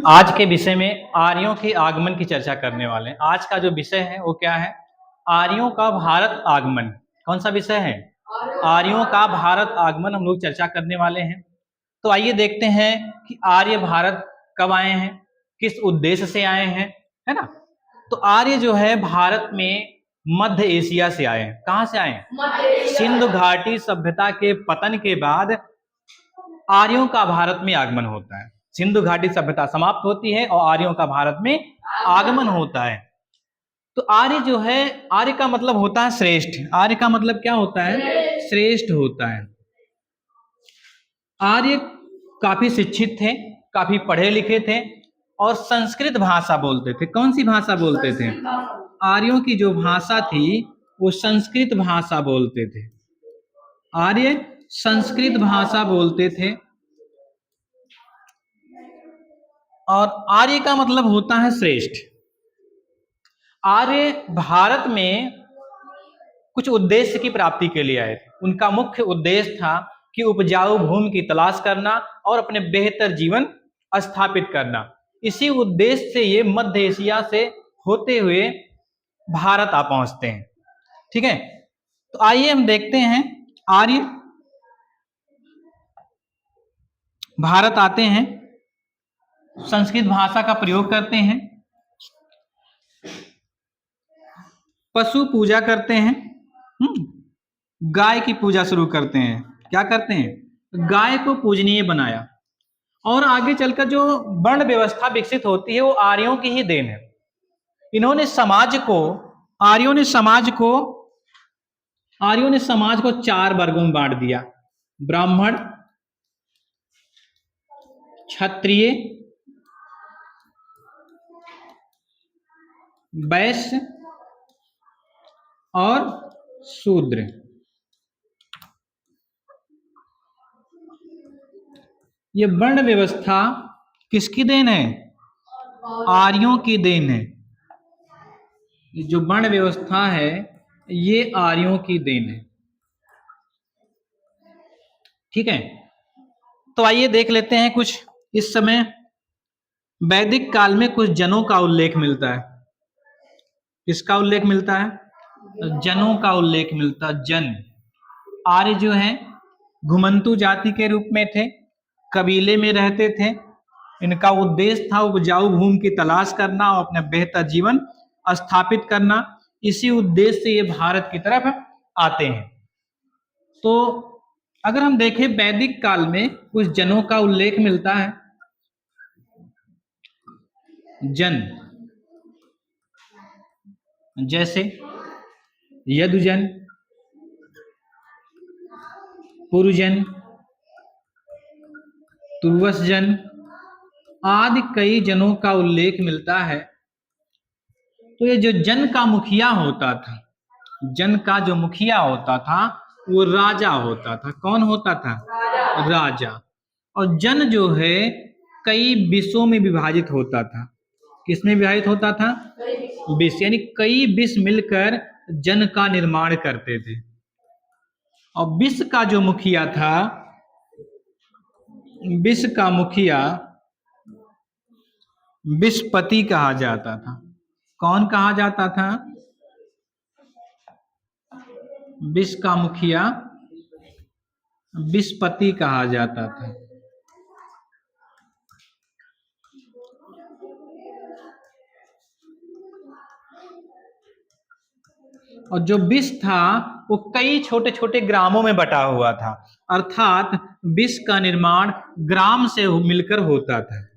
आज के विषय में आर्यों के आगमन की चर्चा करने वाले हैं। आज का जो विषय है वो क्या है? आर्यों का भारत आगमन। कौन सा विषय है? आर्यों का भारत आगमन हम लोग चर्चा करने वाले हैं। तो आइए देखते हैं कि आर्य भारत कब आए हैं, किस उद्देश्य से आए हैं, है ना। तो आर्य जो है भारत में मध्य एशिया से आए हैं। कहाँ से आए हैं? सिंधु घाटी सभ्यता के पतन के बाद आर्यों का भारत में आगमन होता है। सिंधु घाटी सभ्यता समाप्त होती है और आर्यों का भारत में आगमन होता है। तो आर्य जो है, आर्य का मतलब होता है श्रेष्ठ। आर्य का मतलब क्या होता है? श्रेष्ठ होता है। आर्य काफी शिक्षित थे, काफी पढ़े लिखे थे और संस्कृत भाषा बोलते थे। कौन सी भाषा बोलते थे? आर्यों की जो भाषा थी वो संस्कृत भाषा बोलते थे। आर्य संस्कृत भाषा बोलते थे और आर्य का मतलब होता है श्रेष्ठ। आर्य भारत में कुछ उद्देश्य की प्राप्ति के लिए आए थे। उनका मुख्य उद्देश्य था कि उपजाऊ भूमि की तलाश करना और अपने बेहतर जीवन स्थापित करना। इसी उद्देश्य से ये मध्य एशिया से होते हुए भारत आ पहुंचते हैं। ठीक है, तो आइए हम देखते हैं। आर्य भारत आते हैं, संस्कृत भाषा का प्रयोग करते हैं, पशु पूजा करते हैं, गाय की पूजा शुरू करते हैं। क्या करते हैं? गाय को पूजनीय बनाया। और आगे चलकर जो वर्ण व्यवस्था विकसित होती है वो आर्यों की ही देन है। इन्होंने समाज को, आर्यों ने समाज को 4 वर्गों में बांट दिया: ब्राह्मण, क्षत्रिय, वैश्य और शूद्र। ये वर्ण व्यवस्था किसकी देन है? आर्यों की देन है। जो वर्ण व्यवस्था है ये आर्यों की देन है। ठीक है, तो आइए देख लेते हैं कुछ। इस समय वैदिक काल में कुछ जनों का उल्लेख मिलता है। किसका उल्लेख मिलता है? जनों का उल्लेख मिलता है। जन, आर्य जो है घुमंतु जाति के रूप में थे, कबीले में रहते थे। इनका उद्देश्य था उपजाऊ भूमि की तलाश करना और अपना बेहतर जीवन स्थापित करना। इसी उद्देश्य से ये भारत की तरफ आते हैं। तो अगर हम देखें वैदिक काल में कुछ जनों का उल्लेख मिलता है। जन जैसे यदुजन, पुरुजन, तुर्वसजन आदि कई जनों का उल्लेख मिलता है। तो ये जो जन का मुखिया होता था, जन का जो मुखिया होता था वो राजा होता था। कौन होता था? राजा। और जन जो है कई विषयों में विभाजित होता था। किसमें विभाजित होता था? विष, यानी कई विष मिलकर जन का निर्माण करते थे। और विष का जो मुखिया था, विष का मुखिया विषपति कहा जाता था। कौन कहा जाता था? विष का मुखिया विषपति कहा जाता था। और जो विष था वो कई छोटे छोटे ग्रामों में बटा हुआ था, अर्थात विष का निर्माण ग्राम से मिलकर होता था।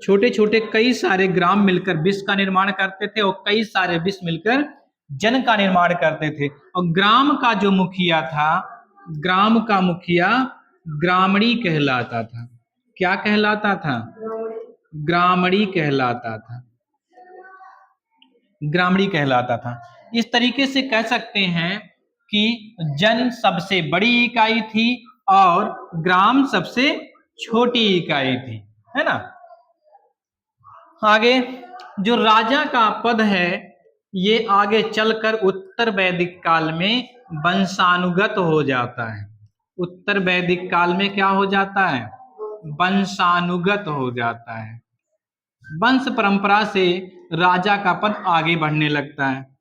छोटे छोटे कई सारे ग्राम मिलकर विष का निर्माण करते थे और कई सारे विष मिलकर जन का निर्माण करते थे। और ग्राम का जो मुखिया था, ग्राम का मुखिया ग्रामणी कहलाता था। क्या कहलाता था? ग्रामणी कहलाता था। ग्रामणी कहलाता था। इस तरीके से कह सकते हैं कि जन सबसे बड़ी इकाई थी और ग्राम सबसे छोटी इकाई थी, है ना। आगे जो राजा का पद है ये आगे चलकर उत्तर वैदिक काल में वंशानुगत हो जाता है। उत्तर वैदिक काल में क्या हो जाता है? वंशानुगत हो जाता है। वंश परंपरा से राजा का पद आगे बढ़ने लगता है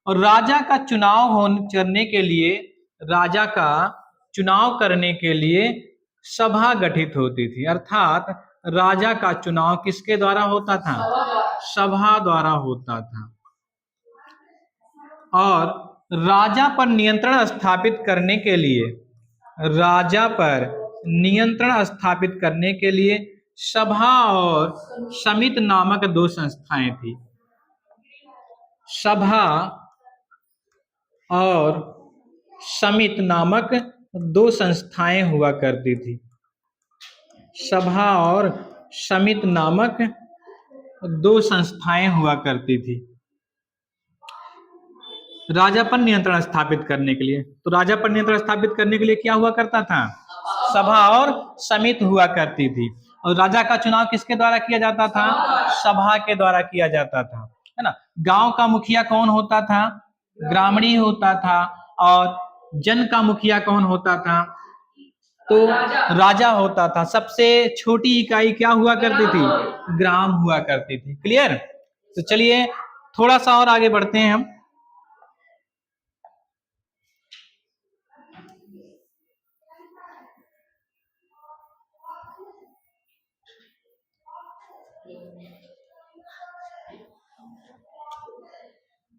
और राजा का चुनाव करने के लिए सभा गठित होती थी, अर्थात राजा का चुनाव किसके द्वारा होता था? सभा द्वारा होता था। और राजा पर नियंत्रण स्थापित करने के लिए सभा और समिति नामक दो संस्थाएं थी। सभा और समिति नामक दो संस्थाएं हुआ करती थी। सभा और समिति नामक दो संस्थाएं हुआ करती थी राजा पर नियंत्रण स्थापित करने के लिए। तो राजा पर नियंत्रण स्थापित करने के लिए क्या हुआ करता था? सभा और समिति हुआ करती थी। और राजा का चुनाव किसके द्वारा किया जाता था? सभा के द्वारा किया जाता था, है ना। गांव का मुखिया कौन होता था? ग्रामीण होता था। और जन का मुखिया कौन होता था? तो राजा होता था। सबसे छोटी इकाई क्या हुआ करती थी? ग्राम हुआ करती थी। क्लियर? तो चलिए थोड़ा सा और आगे बढ़ते हैं हम।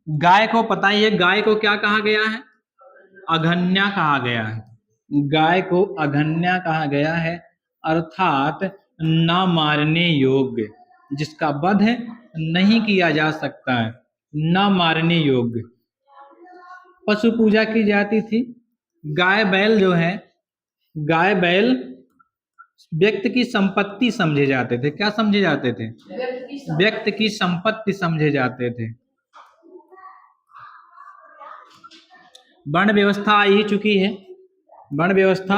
गाय को पता ही है, गाय को क्या कहा गया है? अघन्या कहा गया है। गाय को अघन्या कहा गया है, अर्थात न मारने योग्य, जिसका वध नहीं किया जा सकता है, न मारने योग्य। पशु पूजा की जाती थी। गाय बैल जो है, गाय बैल व्यक्ति की संपत्ति समझे जाते थे। क्या समझे जाते थे? व्यक्ति की संपत्ति समझे जाते थे। वर्ण व्यवस्था आ ही चुकी है, वर्ण व्यवस्था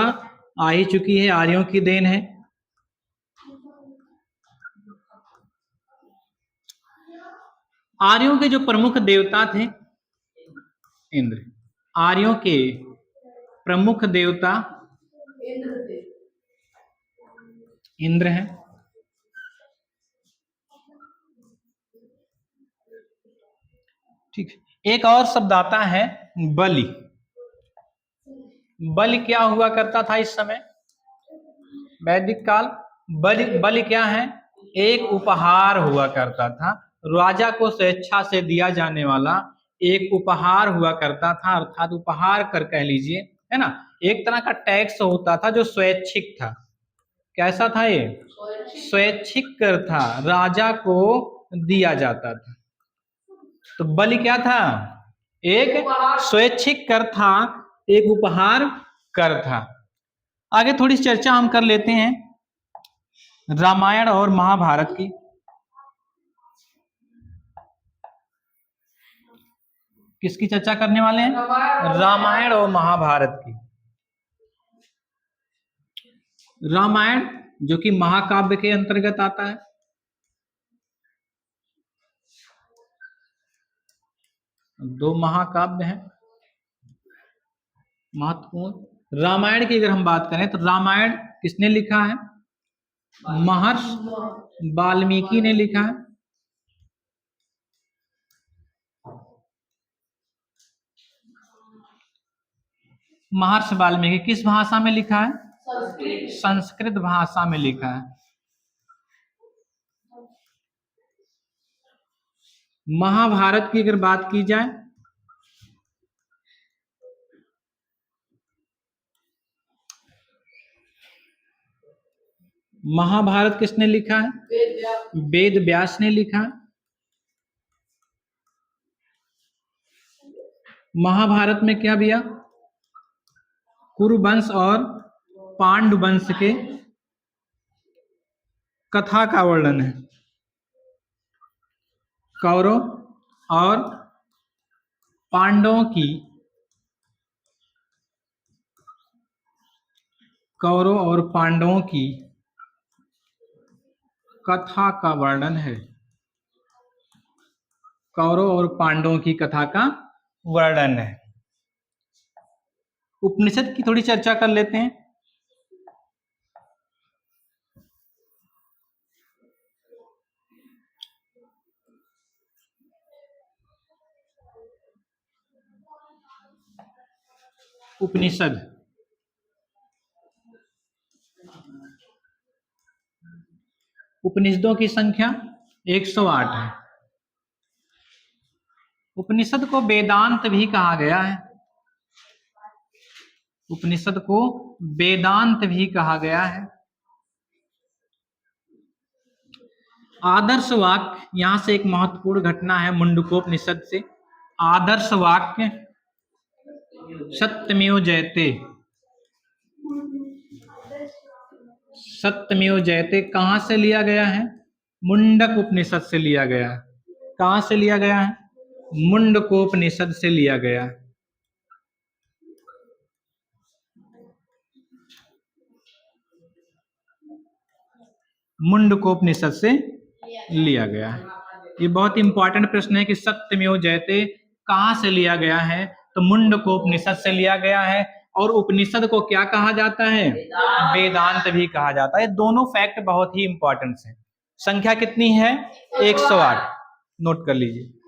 आ ही चुकी है, आर्यों की देन है। आर्यों के जो प्रमुख देवता थे इंद्र। आर्यों के प्रमुख देवता इंद्र हैं। ठीक है। एक और शब्द आता है बलि। बलि क्या हुआ करता था इस समय वैदिक काल? बलि क्या है? एक उपहार हुआ करता था। राजा को स्वेच्छा से दिया जाने वाला एक उपहार हुआ करता था, अर्थात उपहार कर कह लीजिए, है ना। एक तरह का टैक्स होता था जो स्वैच्छिक था। कैसा था ये? स्वैच्छिक कर था, राजा को दिया जाता था। तो बलि क्या था? एक स्वैच्छिक कर था, एक उपहार कर था। आगे थोड़ी चर्चा हम कर लेते हैं रामायण और महाभारत की। किसकी चर्चा करने वाले हैं? रामायण और महाभारत की। रामायण जो कि महाकाव्य के अंतर्गत आता है। दो महाकाव्य हैं महत्वपूर्ण। रामायण की अगर हम बात करें तो रामायण किसने लिखा है? महर्षि वाल्मीकि ने लिखा है। महर्षि वाल्मीकि किस भाषा में लिखा है? संस्कृत भाषा में लिखा है। महाभारत की अगर बात की जाए महाभारत किसने लिखा है? वेद व्यास ने लिखा है। महाभारत में क्या भैया? कुरुवंश और पांडु वंश के कथा का वर्णन है। कौरव और पांडवों की कथा का वर्णन है। कौरव और पांडवों की कथा का वर्णन है। उपनिषद की थोड़ी चर्चा कर लेते हैं। उपनिषद। उपनिषदों की संख्या 108 है। उपनिषद को वेदांत भी कहा गया है। उपनिषद को वेदांत भी कहा गया है। आदर्श वाक्य, यहां से एक महत्वपूर्ण घटना है मुंडकोपनिषद से। आदर्श वाक्य सत्यमेव जयते। सत्यमेव जयते कहां से लिया गया है? मुंडक उपनिषद से लिया गया है। कहां से लिया गया है? मुंडकोपनिषद से लिया गया है। मुंडकोपनिषद से लिया गया है। ये बहुत इंपॉर्टेंट प्रश्न है कि सत्यमेव जयते कहां से लिया गया है? तो मुंडकोपनिषद से लिया गया है। और उपनिषद को क्या कहा जाता है? वेदांत भी कहा जाता है। दोनों फैक्ट बहुत ही इंपॉर्टेंट है। संख्या कितनी है? 108। नोट कर लीजिए।